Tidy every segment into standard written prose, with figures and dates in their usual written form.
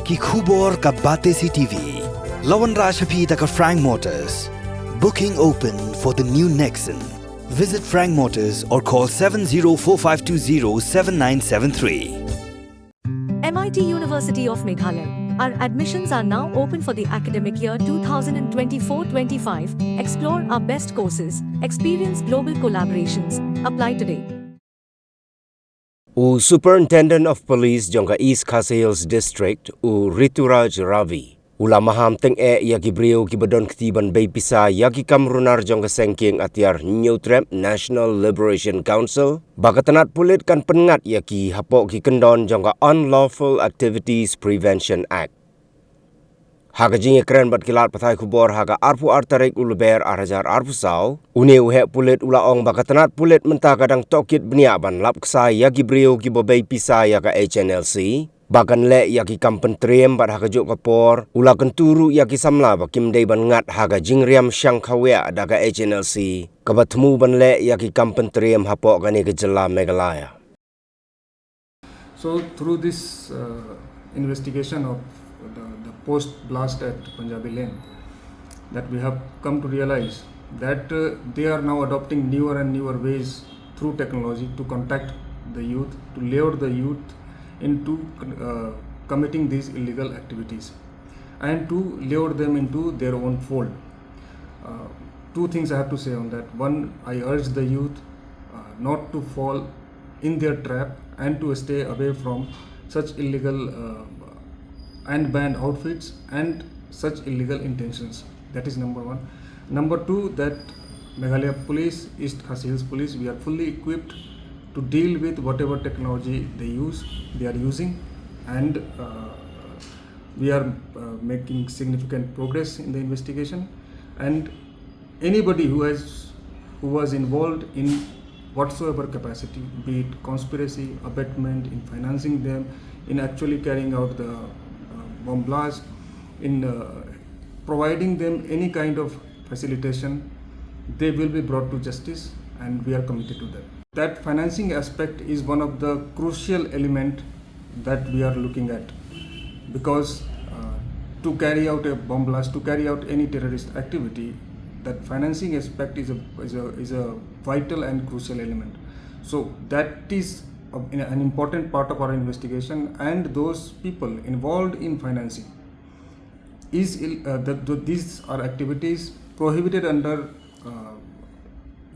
कि khubor ka Batesi TV. Lawan Rashapi taka Frank Motors. Booking open for the new Nexon. Visit Frank Motors or call 7045207973. MIT University of Meghalaya. Our admissions are now open for the academic year 2024-25. Explore our best courses, experience global collaborations. Apply today. Superintendent of Police jongka East Khasi Hills District Rituraj Ravi. Ula Maham teng yaki brio ki badon ketiban bay Pisa yaki kam Runar jongka sengking atiar Newtrap National Liberation Council. Bakatanat pulit kan pengat yaki hapok ki kendon jongka Unlawful Activities Prevention Act. Haga jingi keren bat kilat patai kubor haga arpu artarik uluber arajar arpu sau. Une uhe pulit ula ong bakatanat pulit mentah kadang tokit beniaban lap ksai yaki brio ki bobay Pisa yaka Hnlc. Bagan le yaki kampen triem bat haga juk kapor. Ula kenturu yaki samla bakim day ban ngat haga jingriam syang kawea daga Hnlc. Kabatmu ban le yaki kampen triem hapok gani kejela Meghalaya. So through this investigation of the post-blast at Punjabi Lane, that we have come to realize that they are now adopting newer and newer ways through technology to contact the youth, to lure the youth into committing these illegal activities and to lure them into their own fold. Two things I have to say on that. One, I urge the youth not to fall in their trap and to stay away from such illegal and banned outfits and such illegal intentions. That is number one. Number two, that Meghalaya Police, East Khasi Hills Police, we are fully equipped to deal with whatever technology they are using, and we are making significant progress in the investigation. And anybody who was involved in whatsoever capacity, be it conspiracy, abetment, in financing them, in actually carrying out the bomb blast, in providing them any kind of facilitation, they will be brought to justice, and we are committed to that. That financing aspect is one of the crucial element that we are looking at, because to carry out a bomb blast, to carry out any terrorist activity, that financing aspect is a vital and crucial element. So that is an important part of our investigation, and those people involved in financing these are activities prohibited under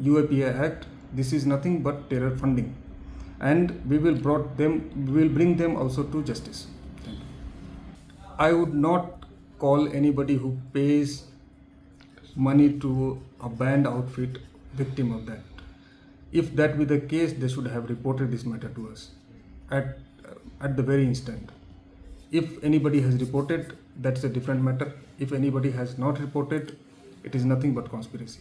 Uapa Act. This is nothing but terror funding, and we will bring them also to justice. Thank you. I would not call anybody who pays money to a banned outfit victim of that. If that be the case, they should have reported this matter to us at the very instant. If anybody has reported, that's a different matter. If anybody has not reported, it is nothing but conspiracy.